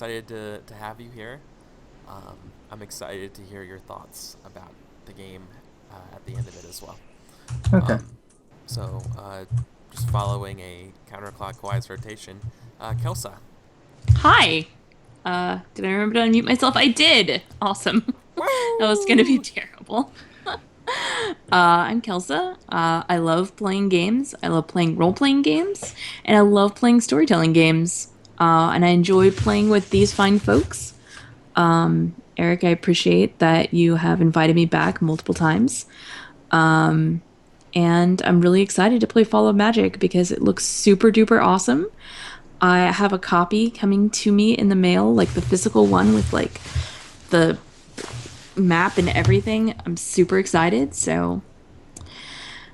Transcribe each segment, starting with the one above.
excited to have you here. I'm excited to hear your thoughts about the game at the end of it as well. Okay. Um, so, just following a counterclockwise rotation, Kelsa. Hi. Did I remember to unmute myself? I did. Awesome. That was gonna be Woo! terrible. I'm Kelsa. I love playing games. I love playing role-playing games, and I love playing storytelling games. And I enjoy playing with these fine folks. Eric, I appreciate that you have invited me back multiple times. And I'm really excited to play Fall of Magic because it looks super duper awesome. I have a copy coming to me in the mail, like the physical one with like the map and everything. I'm super excited. So,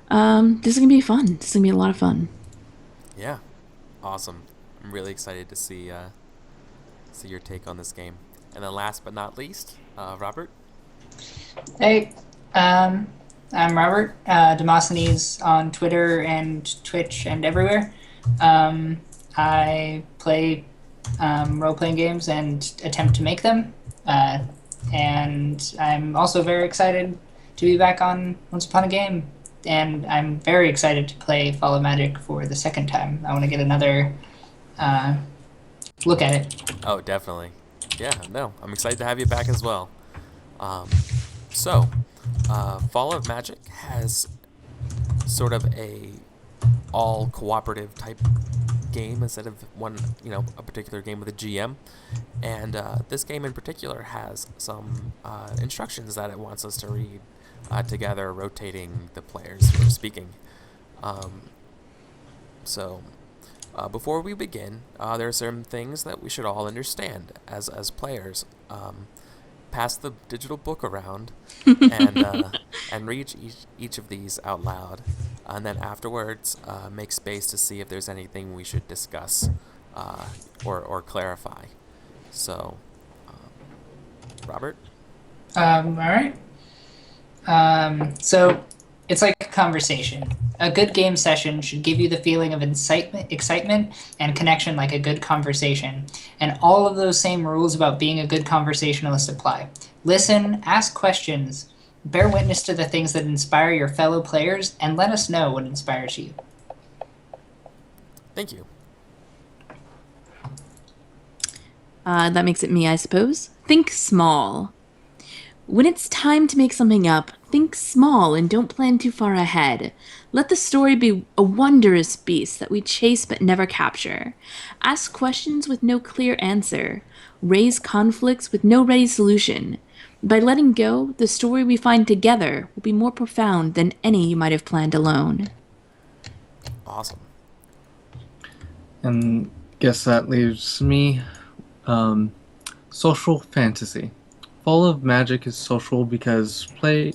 this is gonna be fun. This is gonna be a lot of fun. Yeah, awesome. I'm really excited to see your take on this game. And then last but not least, Robert. Hey, I'm Robert, Demosthenes on Twitter and Twitch and everywhere. I play role-playing games and attempt to make them. And I'm also very excited to be back on Once Upon a Game. And I'm very excited to play Fall of Magic for the second time. I want to get another look at it. Oh, definitely. Yeah, no, I'm excited to have you back as well. Um, so, Fall of Magic has sort of a all cooperative type game instead of a particular game with a GM. And this game in particular has some instructions that it wants us to read together, rotating the players who are speaking. Um, so, before we begin, there are some things that we should all understand as players. Pass the digital book around and read each of these out loud, and then afterwards make space to see if there's anything we should discuss or clarify. So, Robert. All right. So it's like a conversation. A good game session should give you the feeling of excitement and connection like a good conversation. And all of those same rules about being a good conversationalist apply. Listen, ask questions, bear witness to the things that inspire your fellow players, and let us know what inspires you. Thank you. That makes it me, I suppose. Think small. When it's time to make something up, think small and don't plan too far ahead. Let the story be a wondrous beast that we chase but never capture. Ask questions with no clear answer. Raise conflicts with no ready solution. By letting go, the story we find together will be more profound than any you might have planned alone. Awesome. And guess that leaves me. Social fantasy. Fall of Magic is social because play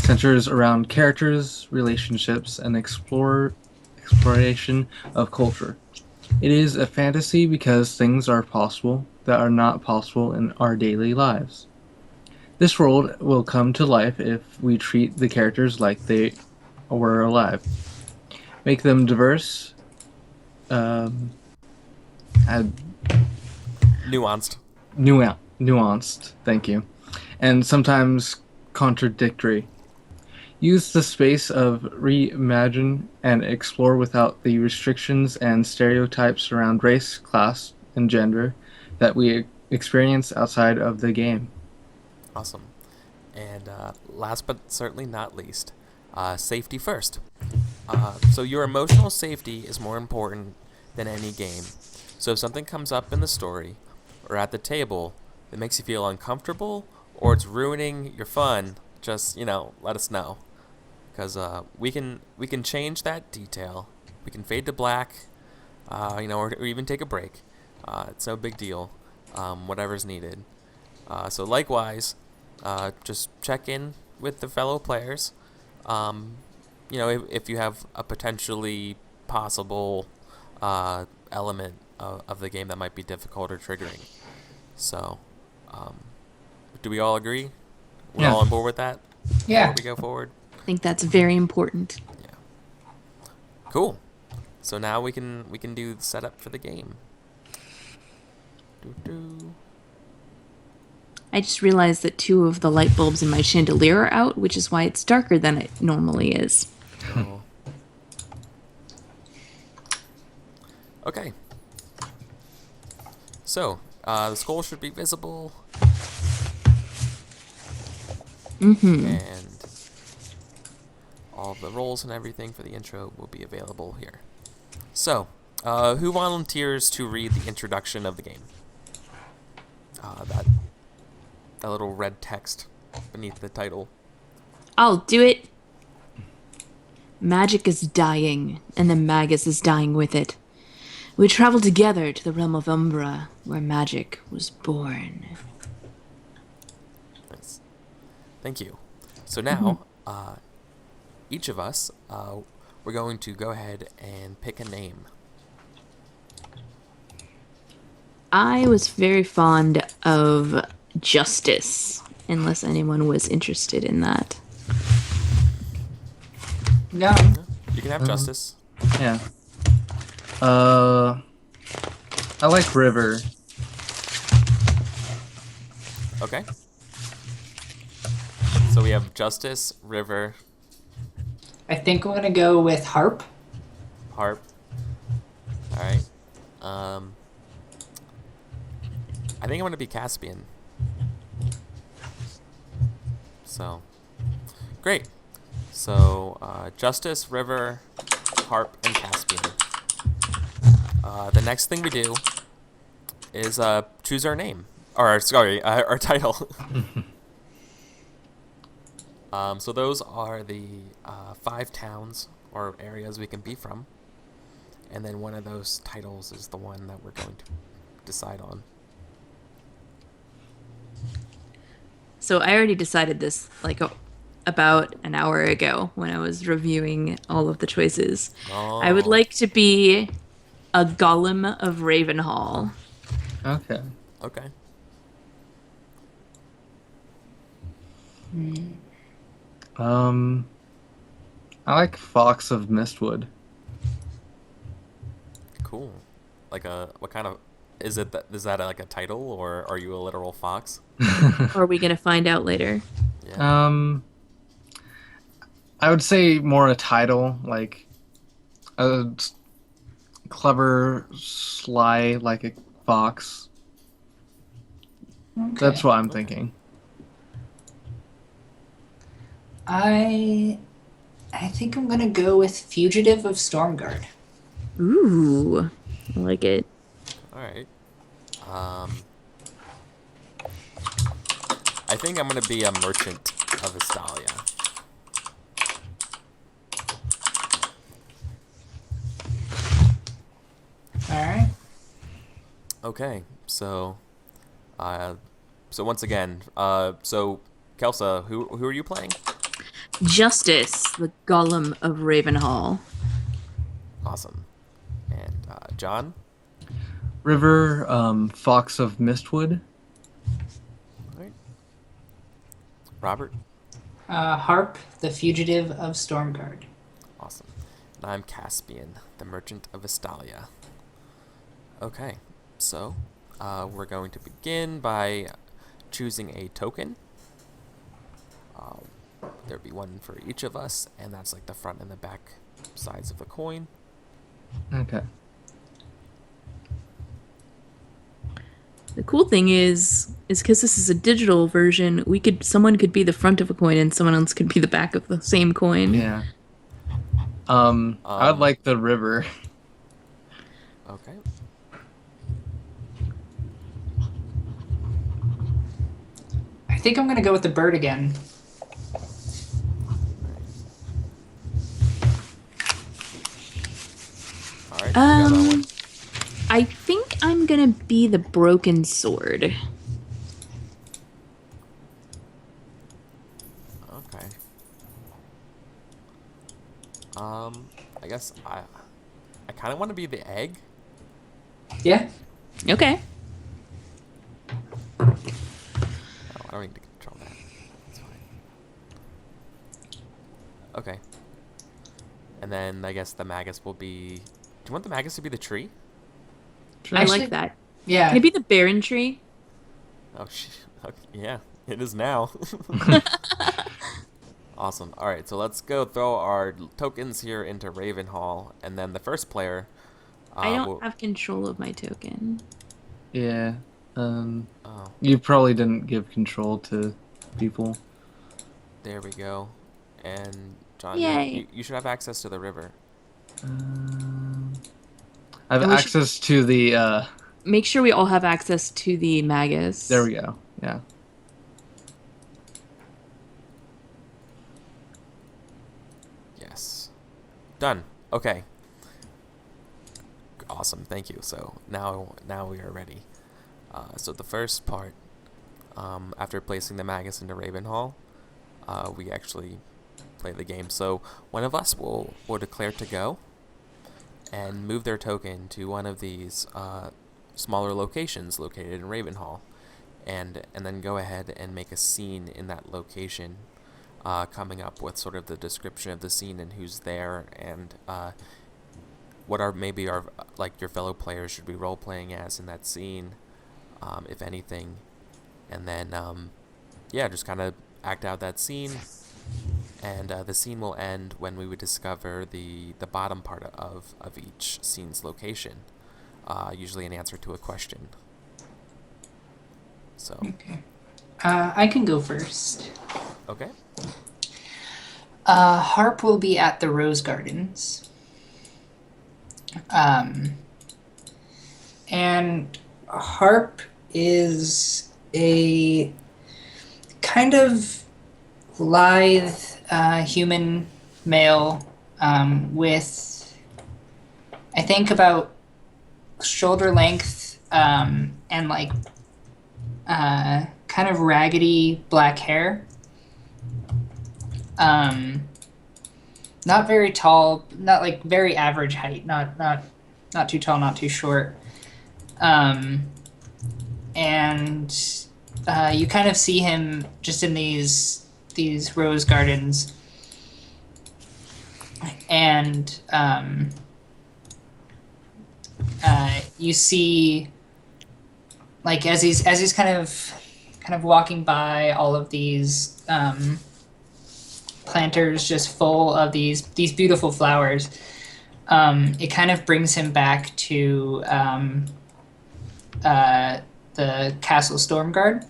centers around characters, relationships, and exploration of culture. It is a fantasy because things are possible that are not possible in our daily lives. This world will come to life if we treat the characters like they were alive. Make them diverse, add Nuanced. nuanced, thank you, and sometimes contradictory. Use the space of reimagine and explore without the restrictions and stereotypes around race, class, and gender that we experience outside of the game. Awesome. And last but certainly not least, safety first. So your emotional safety is more important than any game. So if something comes up in the story or at the table that makes you feel uncomfortable or it's ruining your fun, just let us know, because we can change that detail. We can fade to black, or even take a break. It's no big deal. Whatever's needed. So likewise, just check in with the fellow players. If you have a potentially possible element of the game that might be difficult or triggering. So, do we all agree? We're Yeah. all on board with that? Yeah. Before we go forward? I think that's very important. Yeah. Cool. So now we can do the setup for the game. Doo-doo. I just realized that 2 of the light bulbs in my chandelier are out, which is why it's darker than it normally is. Oh. Okay. So, the skull should be visible. And all the rolls and everything for the intro will be available here. So, who volunteers to read the introduction of the game? That little red text beneath the title. I'll do it. Magic is dying, and the Magus is dying with it. We travel together to the realm of Umbra, where magic was born. Nice. Thank you. So now, each of us, we're going to go ahead and pick a name. I was very fond of Justice, unless anyone was interested in that. No. You can have Justice. Yeah. I like River. Okay. So we have Justice, River, I think I'm gonna go with Harp. Harp. All right. I think I'm gonna be Caspian. So, great. So, Justice, River, Harp, and Caspian. The next thing we do is choose our name, or sorry, our title. So those are the 5 towns or areas we can be from, and then one of those titles is the one that we're going to decide on. So I already decided this about an hour ago when I was reviewing all of the choices. Oh. I would like to be a golem of Ravenhall. Okay. Okay. I like Fox of Mistwood. Cool. Like what kind of is it? Is that like a title, or are you a literal fox? Or are we gonna find out later? Yeah. I would say more a title, like a clever, sly, like a fox. Okay. That's what I'm thinking. I think I'm gonna go with Fugitive of Stormguard. Ooh, I like it. All right. I think I'm gonna be a merchant of Estalia. Alright. Okay. So once again, so Kelsa, who are you playing? Justice, the golem of Ravenhall. Awesome. And John? River, Fox of Mistwood. All right. Robert? Harp, the Fugitive of Stormguard. Awesome. And I'm Caspian, the merchant of Estalia. Okay, so we're going to begin by choosing a token. There'll be one for each of us, and that's like the front and the back sides of the coin. Okay. The cool thing is because this is a digital version, someone could be the front of a coin and someone else could be the back of the same coin. Yeah. I'd like the river. Okay. I think I'm gonna go with the bird again. All right. You got that one. I think I'm gonna be the broken sword. Okay. I guess I kind of want to be the egg. Yeah? Okay. Oh, I don't need to control that. That's fine. Okay. And then I guess the Magus will be... Do you want the Magus to be the tree? I Actually- like that. Yeah. Can it be the barren tree? Oh, shit. Okay, yeah, it is now. Awesome. All right, so let's go throw our tokens here into Ravenhall, and then the first player. I don't will. have control of my token. Yeah. Oh, You probably didn't give control to people. there we go. And John, Yay. you should have access to the river. I have And we should access to the. make sure we all have access to the Magus. There we go. Yeah. Yes. Done. Okay. Awesome. Thank you. So now we are ready. So the first part, after placing the Magus into Ravenhall, we actually play the game. So one of us will declare to go and move their token to one of these smaller locations located in Ravenhall, and then go ahead and make a scene in that location, coming up with sort of the description of the scene and who's there, and what are maybe our like your fellow players should be role playing as in that scene, if anything, and then yeah, just kind of act out that scene. And the scene will end when we would discover the bottom part of each scene's location, usually an answer to a question. So. Okay. I can go first. Okay. Harp will be at the Rose Gardens. And Harp is a kind of lithe human male with, I think, about shoulder length and like kind of raggedy black hair. Not very tall, not like very average height, not too tall, not too short. And you kind of see him just in these rose gardens, and you see, like, as he's kind of walking by all of these planters just full of these beautiful flowers, it kind of brings him back to the Castle Stormguard,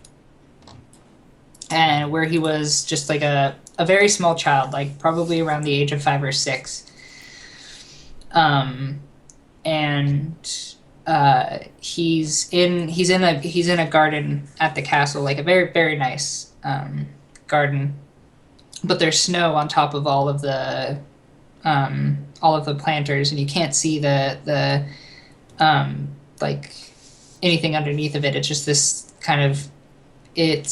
and where he was just like a very small child, like probably around the age of 5 or 6. And he's in a garden at the castle, like a very, very nice garden, but there's snow on top of all of the planters, and you can't see the like anything underneath of it. It's just this kind of, it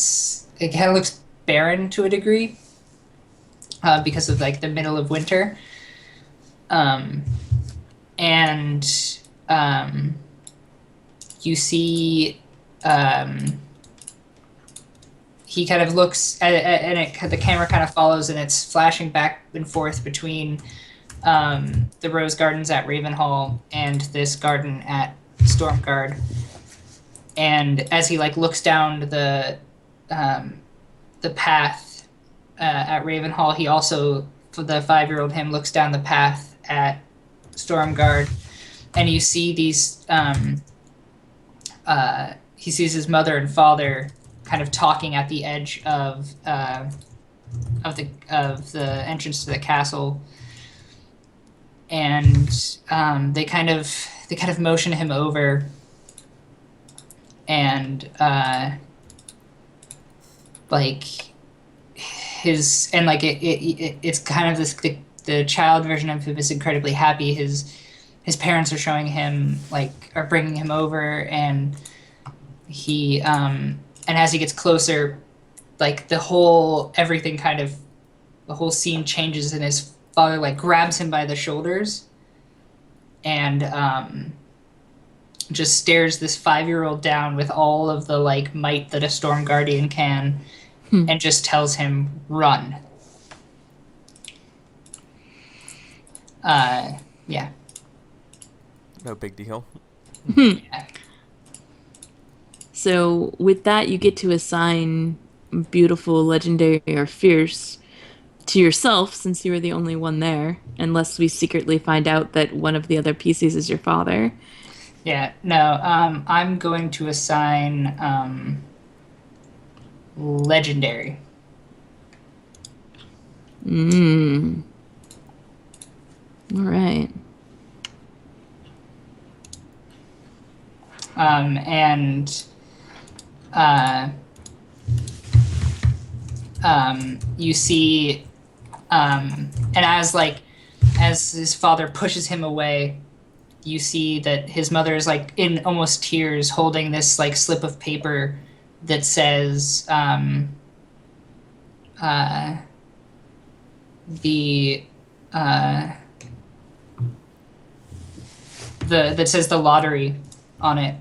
kind of looks barren to a degree, because of like the middle of winter. And you see, he kind of looks and the camera kind of follows, and it's flashing back and forth between the rose gardens at Ravenhall and this garden at Stormguard. And as he like looks down the path at Ravenhall, he also, for the 5-year-old him, looks down the path at Stormguard, and you see these. He sees his mother and father kind of talking at the edge of the entrance to the castle, and they kind of motion him over, and like his, and like it's kind of this, the child version of him is incredibly happy. His parents are showing him, like, are bringing him over, and he and as he gets closer, like the whole scene changes, and his father like grabs him by the shoulders and just stares this 5-year-old down with all of the like might that a Storm Guardian can, and just tells him, run. Yeah. No big deal. Yeah. So with that, you get to assign beautiful, legendary, or fierce to yourself since you were the only one there, unless we secretly find out that one of the other PCs is your father. Yeah, no, I'm going to assign legendary. All right. And you see, and as his father pushes him away, you see that his mother is like in almost tears, holding this like slip of paper that says the that says the lottery on it,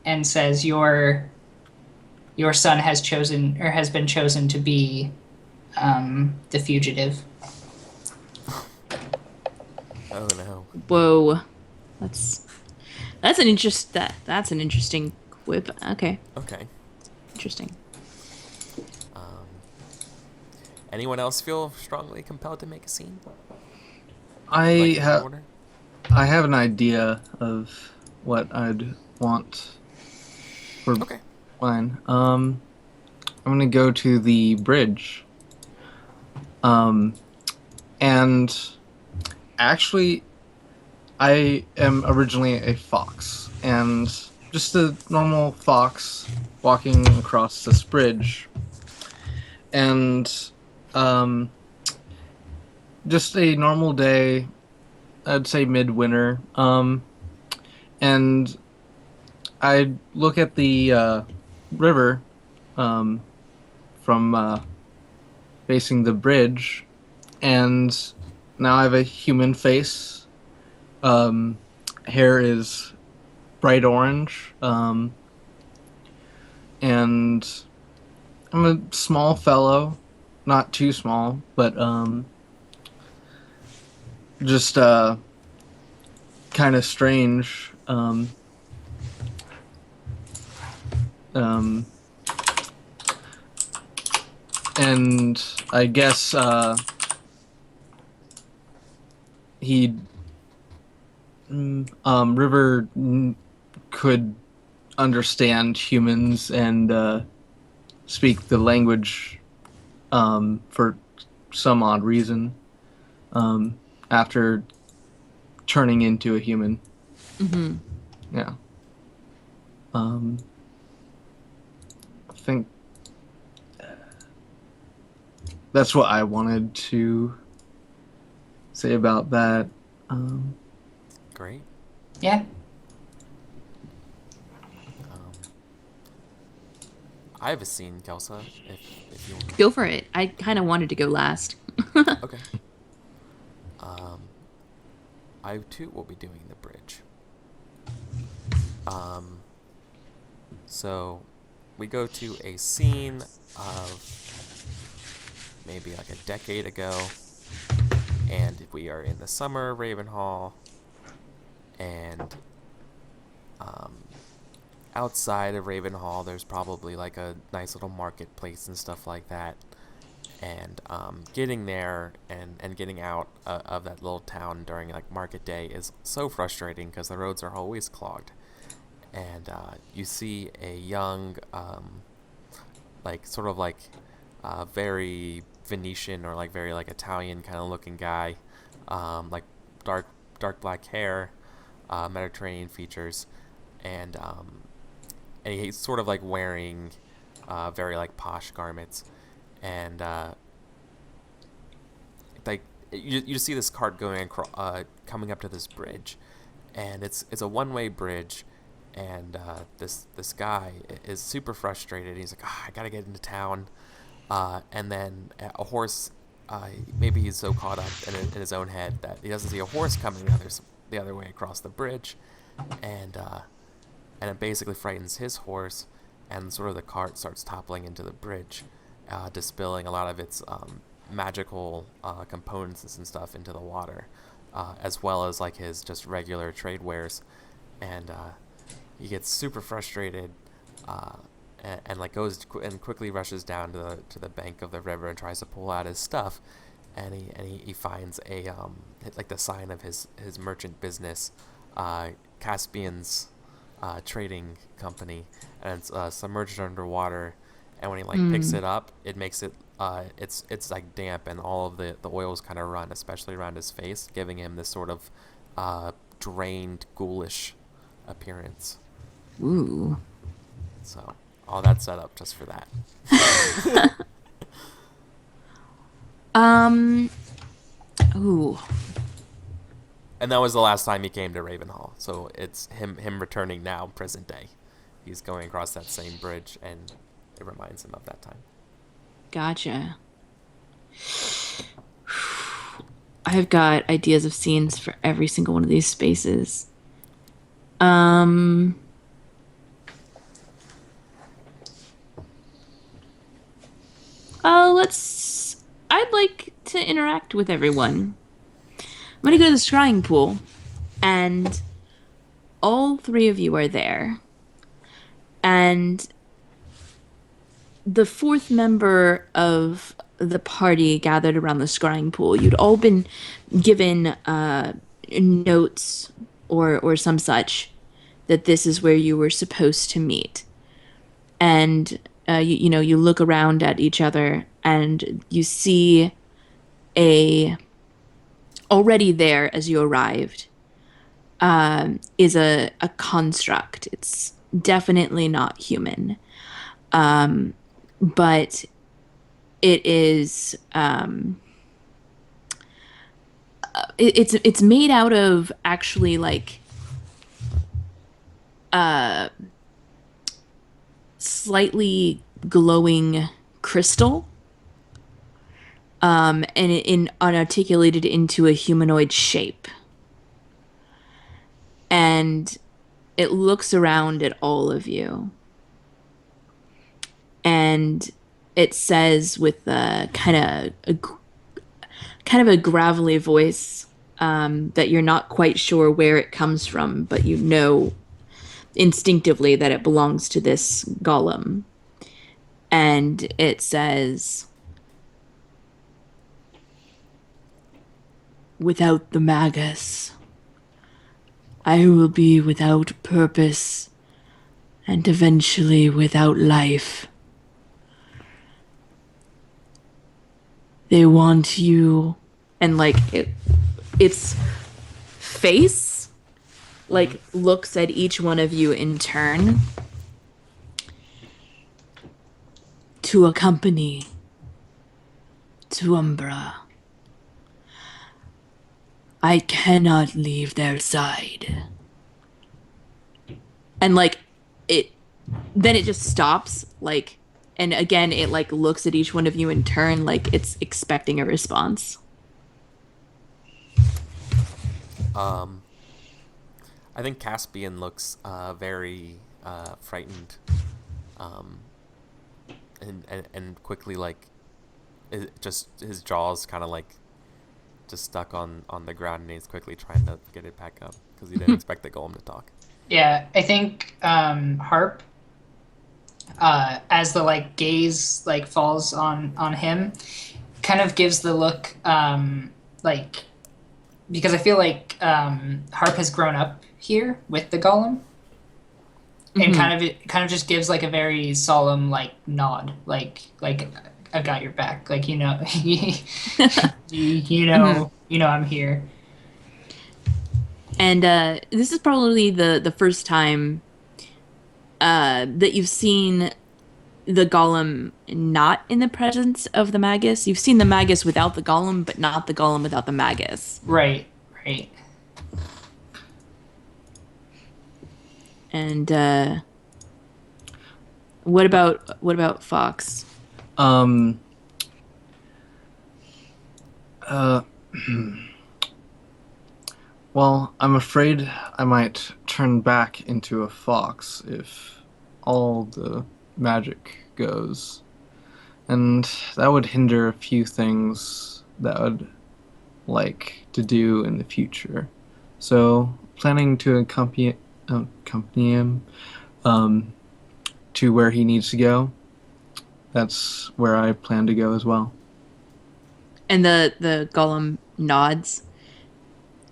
and says your son has chosen or has been chosen to be the fugitive. Oh no. Whoa. That's that's an interesting quip. Okay. Okay. Interesting. Anyone else feel strongly compelled to make a scene? I Like in have order? I have an idea of what I'd want for Okay. mine. I'm gonna go to the bridge. And actually, I am originally a fox, and just a normal fox walking across this bridge, and just a normal day. I'd say midwinter. And I look at the river from facing the bridge, and now I have a human face. Hair is bright orange, and I'm a small fellow, not too small, but just kind of strange. And I guess he River could understand humans and speak the language for some odd reason after turning into a human. Mm-hmm. Yeah. I think that's what I wanted to say about that. Great. Yeah. I have a scene, Kelsa, if you want. Go for it. I kind of wanted to go last. Okay. I too will be doing the bridge. So we go to a scene of maybe like a decade ago, and we are in the summer of Ravenhall, and outside of Ravenhall, there's probably like a nice little marketplace and stuff like that. And getting there and getting out of that little town during like market day is so frustrating because the roads are always clogged. And you see a young, like sort of like very Venetian or like very like Italian kind of looking guy, like dark black hair, Mediterranean features, and he's sort of like wearing very like posh garments. And like you see this cart going coming up to this bridge, and it's a one-way bridge, and this guy is super frustrated. He's like, I gotta get into town, and then a horse. Maybe he's so caught up in his own head that he doesn't see a horse coming the other way across the bridge, and it basically frightens his horse, and sort of the cart starts toppling into the bridge. Dispilling a lot of its magical components and stuff into the water, as well as like his just regular trade wares, and he gets super frustrated, and like goes and quickly rushes down to the bank of the river and tries to pull out his stuff, and he finds a like the sign of his merchant business, Caspian's trading company, and it's submerged underwater. And when he like picks it up, it makes it it's like damp, and all of the oils kind of run, especially around his face, giving him this sort of drained, ghoulish appearance. Ooh. So all that set up just for that. Ooh. And that was the last time he came to Ravenhall. So it's him returning now, present day. He's going across that same bridge, and it reminds him of that time. Gotcha. I've got ideas of scenes for every single one of these spaces. I'd like to interact with everyone. I'm gonna go to the scrying pool, and all three of you are there. And the fourth member of the party gathered around the scrying pool. You'd all been given notes or some such that this is where you were supposed to meet. And you look around at each other, and you see already there as you arrived is a construct. It's definitely not human. But it is it's made out of actually like slightly glowing crystal, and unarticulated into a humanoid shape. And it looks around at all of you, and it says with a kind of a gravelly voice that you're not quite sure where it comes from, but you know instinctively that it belongs to this golem. And it says, "Without the Magus, I will be without purpose and eventually without life. They want you," and like its face like looks at each one of you in turn, "to accompany to Umbra. I cannot leave their side." And like then it just stops, like, and again it like looks at each one of you in turn, like it's expecting a response. I think Caspian looks very frightened, and quickly like just his jaws kind of like just stuck on the ground, and he's quickly trying to get it back up because he didn't expect the golem to talk. Yeah, I think Harp, as the like gaze like falls on him, kind of gives the look like, because I feel like Harp has grown up here with the golem, and kind of just gives like a very solemn like nod, like I've got your back, like you know I'm here. And this is probably the first time that you've seen the golem not in the presence of the Magus. You've seen the Magus without the golem, but not the golem without the Magus. Right. And what about Fox? Well, I'm afraid I might turn back into a fox if all the magic goes. And that would hinder a few things that I would like to do in the future. So, planning to accompany him, to where he needs to go, that's where I plan to go as well. And the golem nods,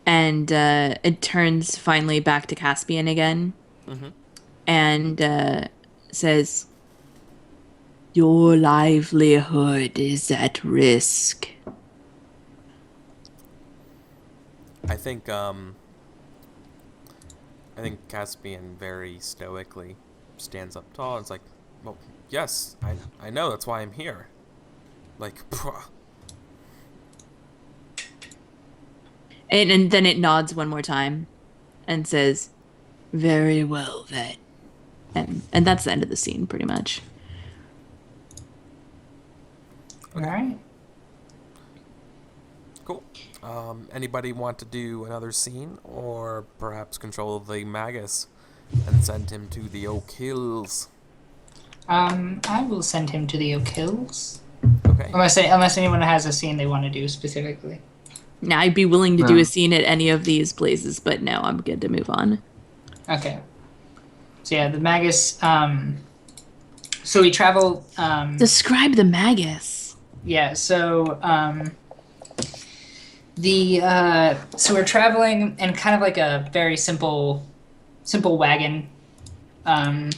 and it turns finally back to Caspian again, and says, "Your livelihood is at risk." I think Caspian very stoically stands up tall and is like, well, yes, I know, that's why I'm here. Like, And then it nods one more time and says, "Very well, then." And that's the end of the scene, pretty much. All right. cool. Anybody want to do another scene, or perhaps control the Magus and send him to the Oak Hills? I will send him to the Oak Hills. Okay. Unless anyone has a scene they want to do specifically. Now, I'd be willing to do a scene at any of these places, but no, I'm good to move on. Okay. So yeah, the Magus. So we travel. Describe the Magus. Yeah. So so we're traveling in kind of like a very simple wagon, and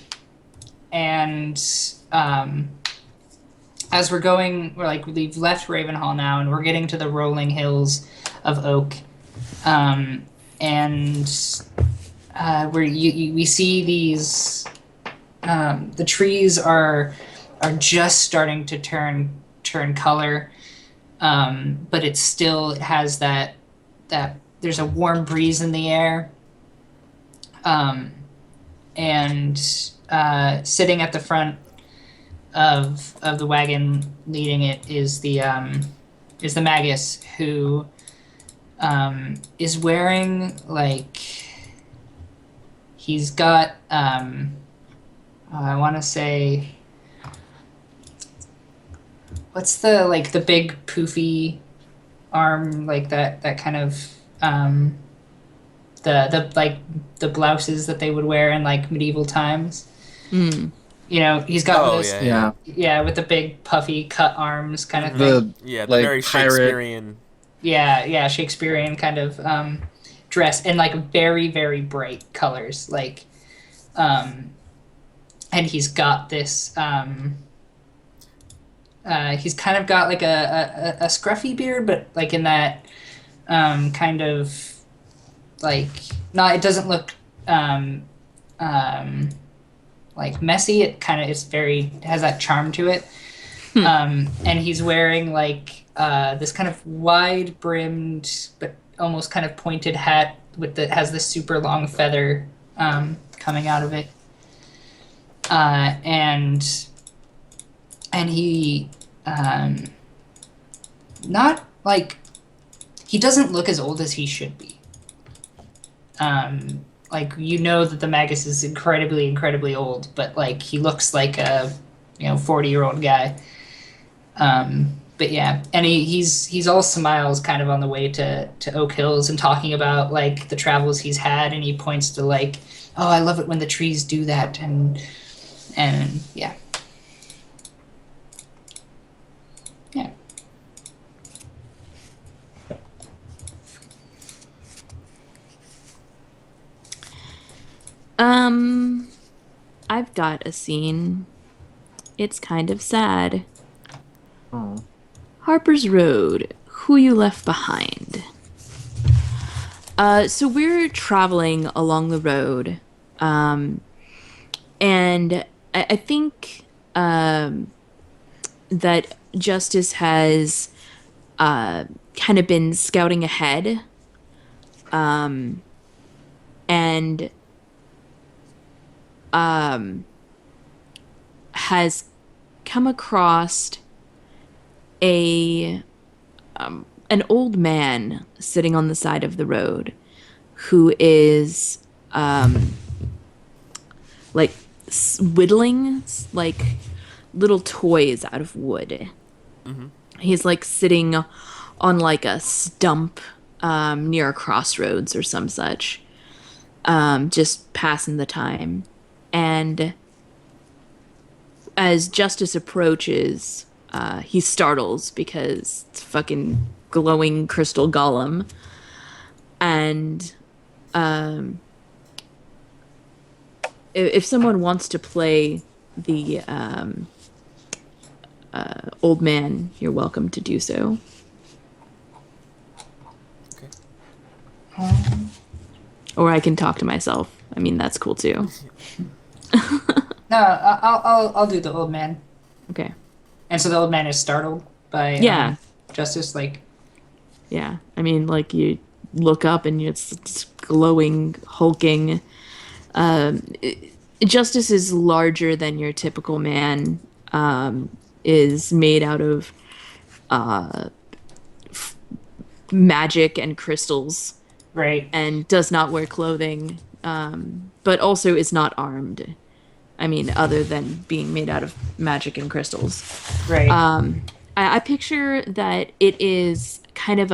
as we're going, we've left Ravenhall now, and we're getting to the rolling hills of Oak, and where we see these, the trees are just starting to turn color, but it has that there's a warm breeze in the air, and sitting at the front of the wagon, leading it, is the Magus, who is wearing, like, he's got I want to say, what's the big poofy arm, like that kind of the blouses that they would wear in like medieval times. You know, he's got this, with the big puffy cut arms kind of thing. The like, very Shakespearean. Yeah, Shakespearean kind of dress, and like very, very bright colors, like, and he's got this. He's kind of got like a scruffy beard, but like in that kind of, like, not, it doesn't look like messy. It kind of has that charm to it. And he's wearing like this kind of wide brimmed but almost kind of pointed hat has this super long feather coming out of it. And he not like, he doesn't look as old as he should be. Like, you know that the Magus is incredibly, incredibly old, but like he looks like a 40-year-old guy. But yeah, and he's all smiles kind of on the way to Oak Hills, and talking about like the travels he's had, and he points to like, oh, I love it when the trees do that, and yeah. Yeah. I've got a scene. It's kind of sad. Oh. Harper's Road, Who You Left Behind. So we're traveling along the road, and I think that Justice has kind of been scouting ahead, and has come across an old man sitting on the side of the road who is like whittling like little toys out of wood. He's like sitting on like a stump near a crossroads or some such, just passing the time. And as Justice approaches, he startles because it's a fucking glowing crystal golem. And if someone wants to play the old man, you're welcome to do so. Okay. Or I can talk to myself. I mean, that's cool too. No, I'll do the old man. Okay. And so the old man is startled by Yeah. Justice, like, Yeah. I mean, like, you look up and it's glowing, hulking. Justice is larger than your typical man. Is made out of magic and crystals, right. and does not wear clothing, but also is not armed. I mean, other than being made out of magic and crystals. Right. I picture that it is kind of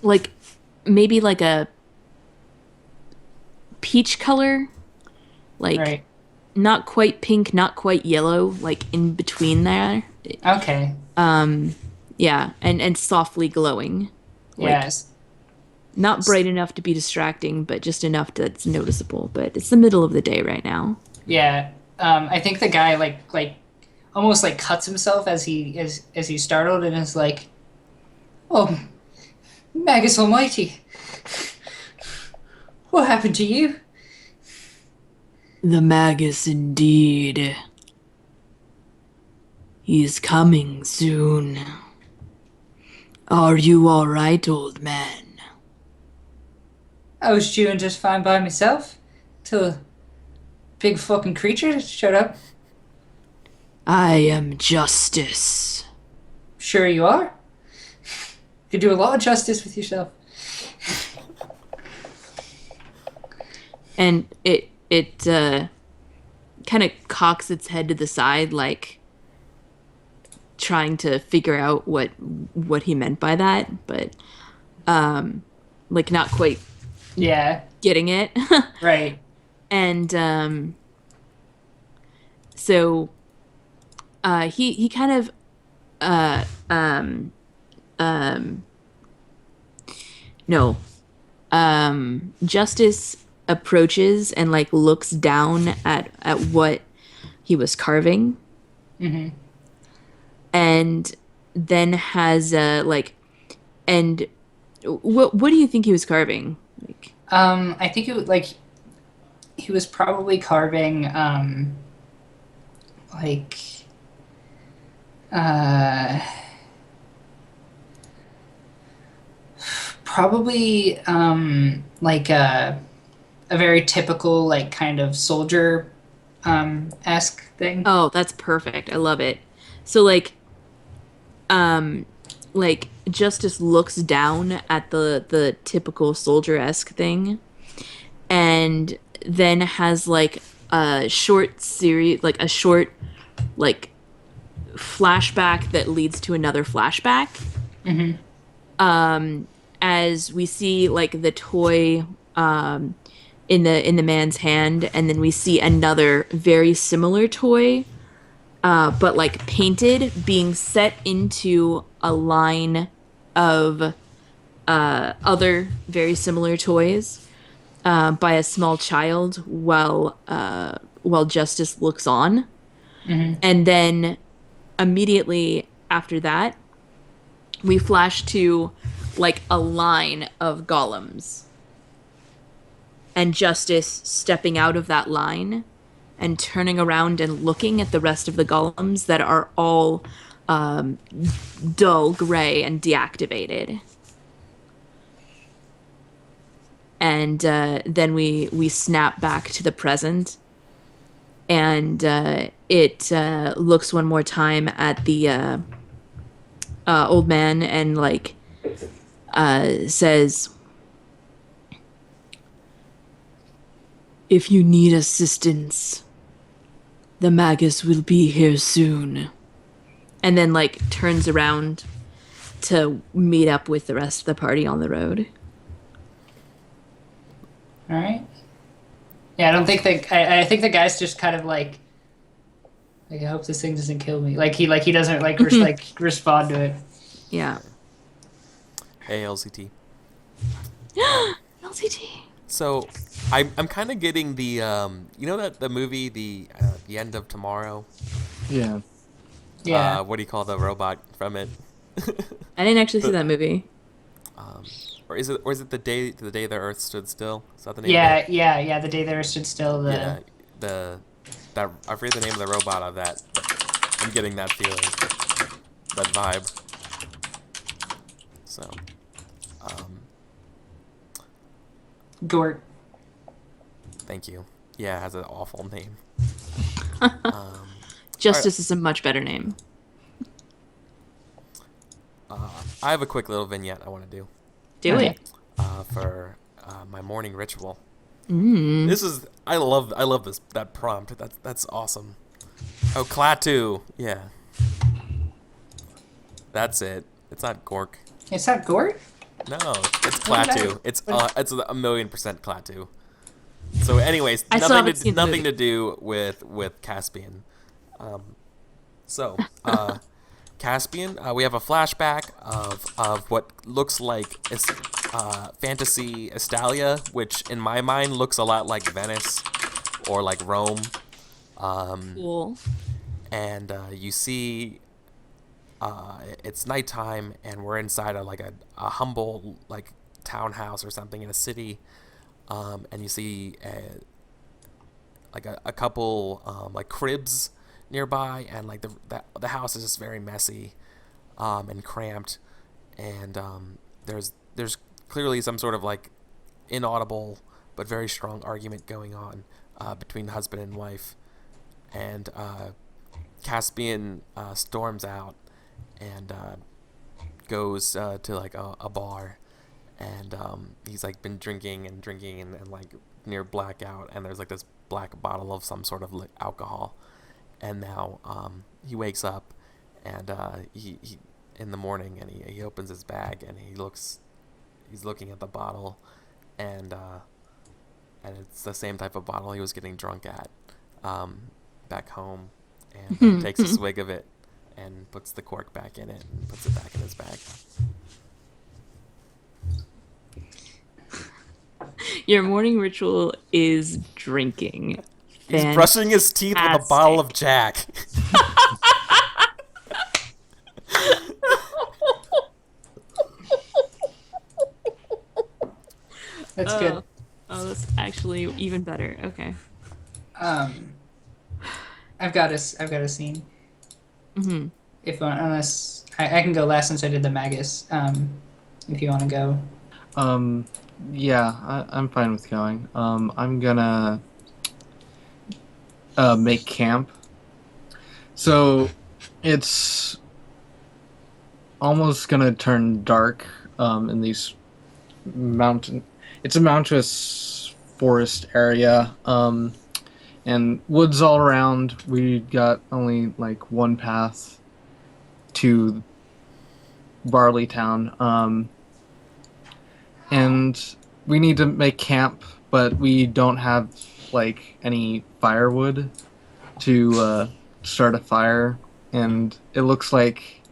like maybe like a peach color, like right. not quite pink, not quite yellow, like in between there. Okay. Yeah, and softly glowing. Like, Yes. not bright enough to be distracting, but just enough that's noticeable. But it's the middle of the day right now. Yeah. I think the guy like almost like cuts himself as he's startled and is like, "Oh, Magus Almighty, what happened to you?" The Magus indeed. He's coming soon. Are you all right, old man? I was doing just fine by myself till a big fucking creature showed up. I am Justice. Sure you are. You do a lot of justice with yourself. And it kind of cocks its head to the side, like trying to figure out what he meant by that, but like not quite Yeah. getting it. Right. And so he kind of no Justice approaches and like looks down at what he was carving. Mm-hmm. And then has like, and what do you think he was carving? Like, I think he was probably carving like probably like a very typical like kind of soldier esque thing. oh, that's perfect. I love it. So like Justice looks down at the typical soldier-esque thing, and then has like a short series, like a short like flashback that leads to another flashback. Mm-hmm. As we see like the toy in the man's hand, and then we see another very similar toy, but like painted, being set into a line of other very similar toys by a small child while Justice looks on. Mm-hmm. And then immediately after that, we flash to like a line of golems, and Justice stepping out of that line and turning around and looking at the rest of the golems that are all dull gray and deactivated. And then we snap back to the present, and it looks one more time at the old man and like says, "If you need assistance, the Magus will be here soon." And then like turns around to meet up with the rest of the party on the road. All right. Yeah, I don't think that. I think the guy's just kind of like I hope this thing doesn't kill me. Like he doesn't like respond to it. Yeah. Hey, LCT. LCT. So, I'm kind of getting the you know that the movie the End of Tomorrow. Yeah. Yeah. What do you call the robot from it? I didn't actually see that movie. Um, or is it the day the Earth stood still? Is that the name of it? Yeah. The day there stood still. Yeah, that I forget the name of the robot of that. But I'm getting that feeling, that vibe. So, um, Gort. thank you. Yeah, it has an awful name. Justice is a much better name. I have a quick little vignette I want to do Do Okay. it. for my morning ritual. Mm. This is I love that prompt. That's awesome. Oh, Klaatu. Yeah. That's it. It's not Gork. It's not Gort. No, it's What did Klaatu. It's a 1,000,000% Klaatu. So, anyways, I still haven't seen the nothing movie. to do with Caspian. So, Caspian, we have a flashback of what looks like fantasy Estalia, which in my mind looks a lot like Venice or like Rome. Cool. And you see it's nighttime and we're inside of like a humble like townhouse or something in a city, and you see like a couple like cribs nearby, and like the house is just very messy and cramped, and there's clearly some sort of like inaudible but very strong argument going on between husband and wife, and Caspian storms out and goes to like a bar, and he's like been drinking and like near blackout, and there's like this black bottle of some sort of alcohol, and now he wakes up, and he in the morning, and he opens his bag and he's looking at the bottle, and it's the same type of bottle he was getting drunk at back home, and takes a swig of it and puts the cork back in it and puts it back in his bag. Your morning ritual is drinking. He's brushing his teeth with a bottle of Jack. That's good. Oh, that's actually even better. Okay. I've got a scene. Mm-hmm. Unless I can go last since I did the Magus. If you want to go. Yeah, I'm fine with going. I'm gonna make camp. So it's almost gonna turn dark in these mountain. It's a mountainous forest area, and woods all around. We got only like one path to Barley Town, and we need to make camp, but we don't have like any firewood to start a fire, and it looks like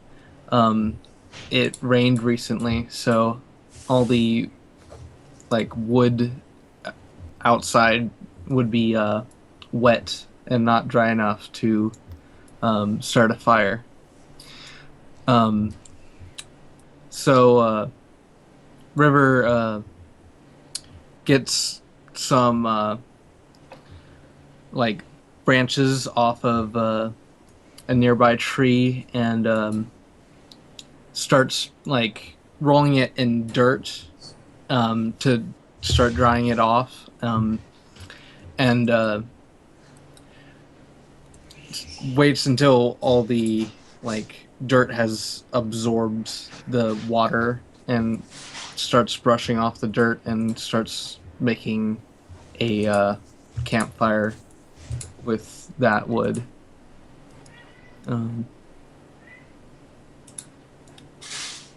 it rained recently, so all the like wood outside would be wet and not dry enough to start a fire. So River gets some like branches off of a nearby tree and starts like rolling it in dirt to start drying it off, and waits until all the like dirt has absorbed the water and starts brushing off the dirt and starts making a campfire with that wood.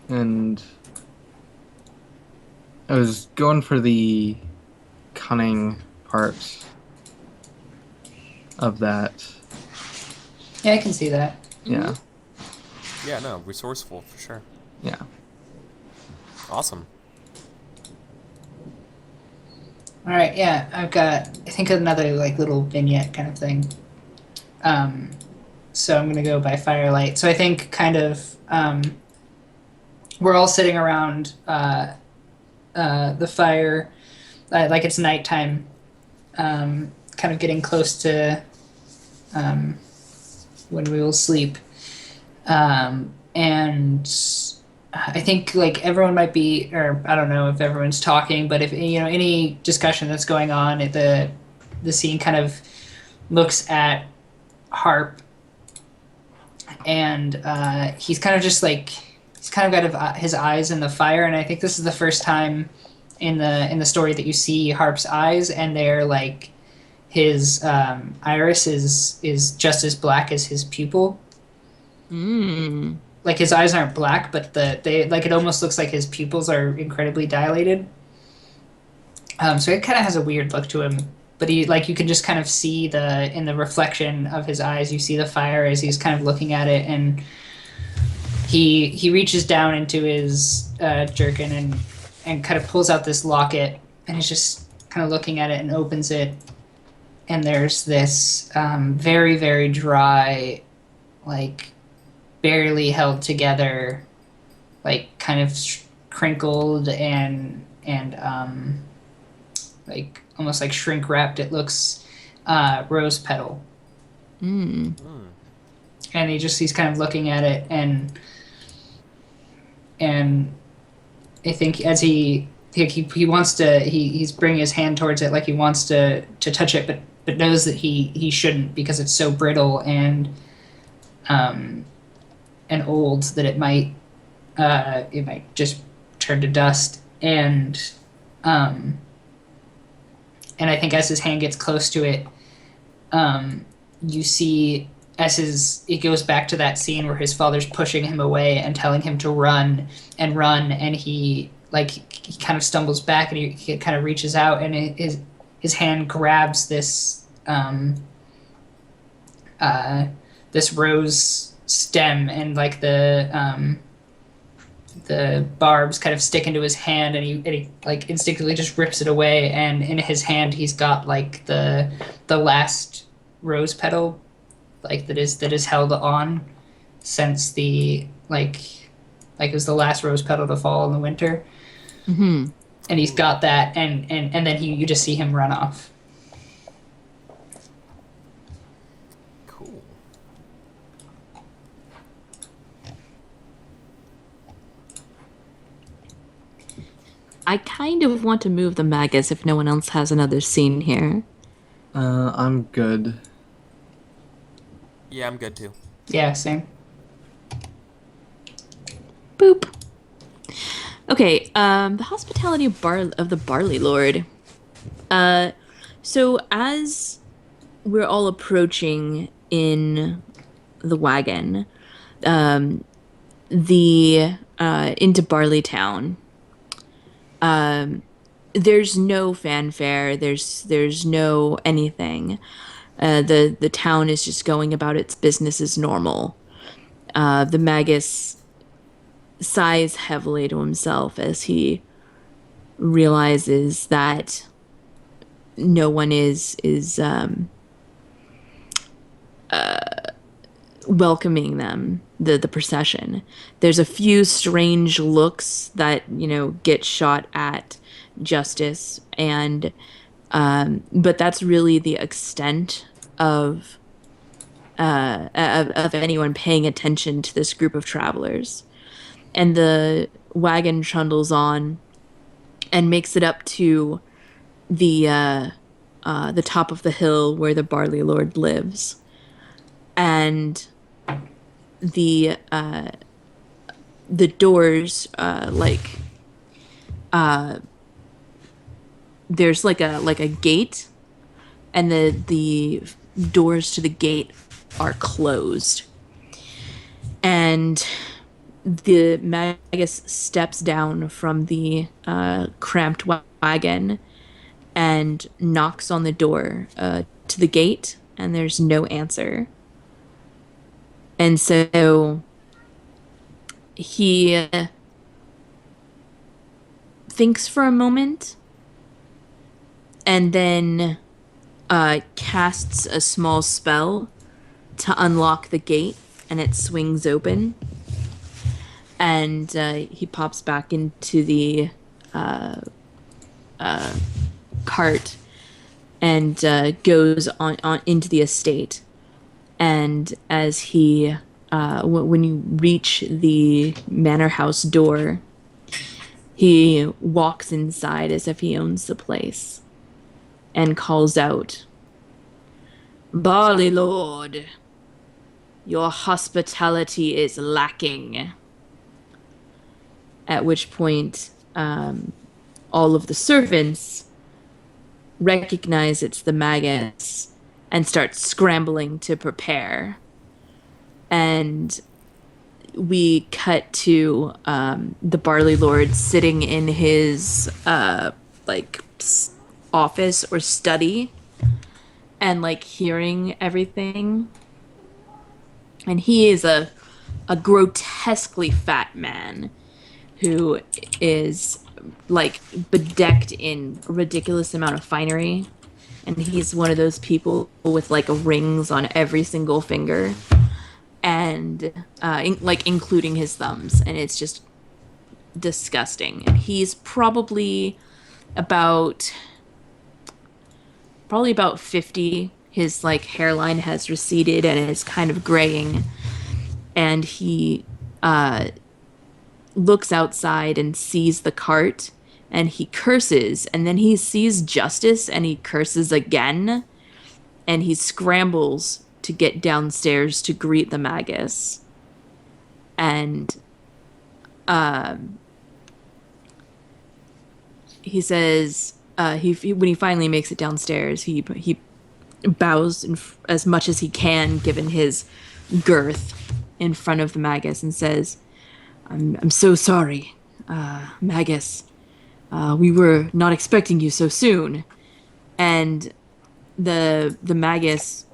And I was going for the cunning part, of that. Yeah, I can see that. Yeah. Yeah, no, resourceful for sure. Yeah. Awesome. All right, yeah, I've got, I think, another like little vignette kind of thing. So I'm gonna go by firelight. So I think kind of we're all sitting around the fire, like it's nighttime, kind of getting close to when we will sleep, and I think like everyone might be, or I don't know if everyone's talking, but if any discussion that's going on, the scene kind of looks at Harp, and he's kind of just like he's kind of got his eyes in the fire, and I think this is the first time in the story that you see Harp's eyes, and they're like his iris is just as black as his pupil. Like his eyes aren't black, but they like it almost looks like his pupils are incredibly dilated. So it kind of has a weird look to him. But he like you can just kind of see in the reflection of his eyes, you see the fire as he's kind of looking at it, and he reaches down into his jerkin and kind of pulls out this locket, and he's just kind of looking at it and opens it, and there's this very, very dry, like barely held together, like kind of crinkled and like almost like shrink wrapped. It looks rose petal. And he's kind of looking at it, and I think as he wants to, he's bringing his hand towards it like he wants to touch it, but knows that he shouldn't because it's so brittle and old that it might just turn to dust. And I think as his hand gets close to it, you see it goes back to that scene where his father's pushing him away and telling him to run, and he kind of stumbles back, and he kind of reaches out, and his hand grabs this this rose stem, and like the barbs kind of stick into his hand, and he like instinctively just rips it away, and in his hand he's got like the last rose petal like that is held on since the like it was the last rose petal to fall in the winter. And he's got that, and then you just see him run off. Cool. I kind of want to move the Magus if no one else has another scene here. I'm good. Yeah, I'm good too. Yeah, same. Boop. Okay, the hospitality of the Barley Lord. So as we're all approaching in the wagon, into Barley Town, there's no fanfare. There's no anything. The town is just going about its business as normal. The Magus sighs heavily to himself as he realizes that no one is welcoming them, the procession. There's a few strange looks that get shot at Justice, and but that's really the extent of anyone paying attention to this group of travelers. And the wagon trundles on and makes it up to the top of the hill where the Barley Lord lives. And the doors, there's like a gate, and the doors to the gate are closed. And the Magus steps down from the cramped wagon and knocks on the door to the gate, and there's no answer. And so he thinks for a moment and then casts a small spell to unlock the gate, and it swings open. And he pops back into the cart and goes on into the estate. And as he, when you reach the manor house door, he walks inside as if he owns the place and calls out, "Barley Lord, your hospitality is lacking." At which point, all of the servants recognize it's the Magus and start scrambling to prepare. And we cut to the Barley Lord sitting in his office or study and hearing everything. And he is a grotesquely fat man who is bedecked in a ridiculous amount of finery, and he's one of those people with rings on every single finger, and including his thumbs, and it's just disgusting. And he's probably about 50. His hairline has receded and is kind of graying, and he looks outside and sees the cart, and he curses, and then he sees Justice and he curses again, and he scrambles to get downstairs to greet the Magus. And he says when he finally makes it downstairs, he bows as much as he can given his girth in front of the Magus and says, I'm so sorry, Magus. We were not expecting you so soon." And the Magus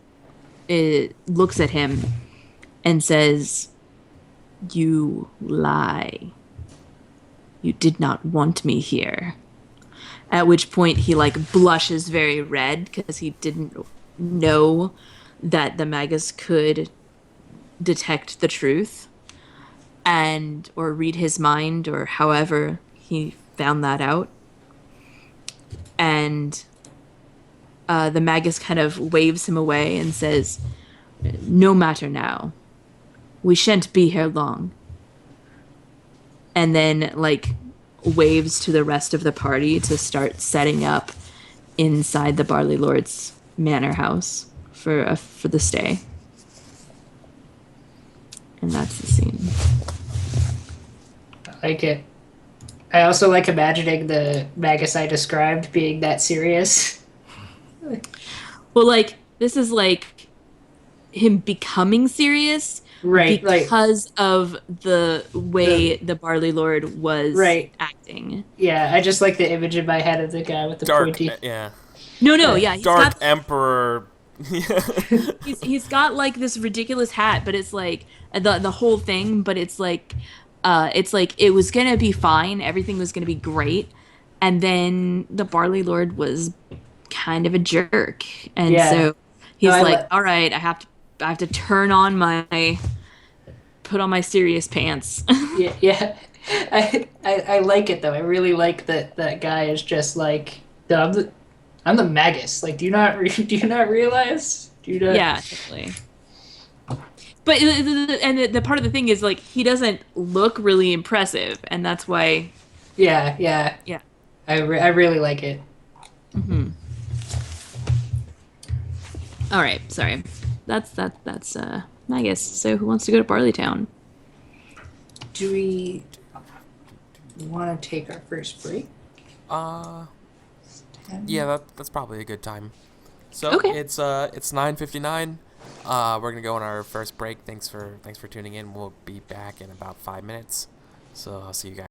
looks at him and says, "You lie. You did not want me here." At which point he blushes very red because he didn't know that the Magus could detect the truth or read his mind, or however he found that out. And the Magus kind of waves him away and says, "No matter now. We shan't be here long." And then waves to the rest of the party to start setting up inside the Barley Lord's manor house for the stay. And that's the scene. I like it. I also like imagining the Magus I described being that serious. Well, this is him becoming serious, Right, because of the way the Barley Lord was Right. acting. Yeah, I just like the image in my head of the guy with the Dark, pointy. yeah. No, yeah, Dark Emperor. he's got this ridiculous hat, but it's the whole thing, but it's it was gonna be fine, everything was gonna be great, and then the Barley Lord was kind of a jerk, and so he's all right, I have to put on my serious pants. Yeah. I like it though. I really like that guy is just no, I'm the Magus. Do you not realize? Do you not? Yeah, totally. But the part of the thing is he doesn't look really impressive, and that's why. Yeah. I really like it. Mm-hmm. All right, sorry. That's Magus. So who wants to go to Barleytown? Do we want to take our first break? Yeah, that's probably a good time. So Okay. it's 9:59. We're gonna go on our first break. Thanks for tuning in. We'll be back in about 5 minutes. So I'll see you guys.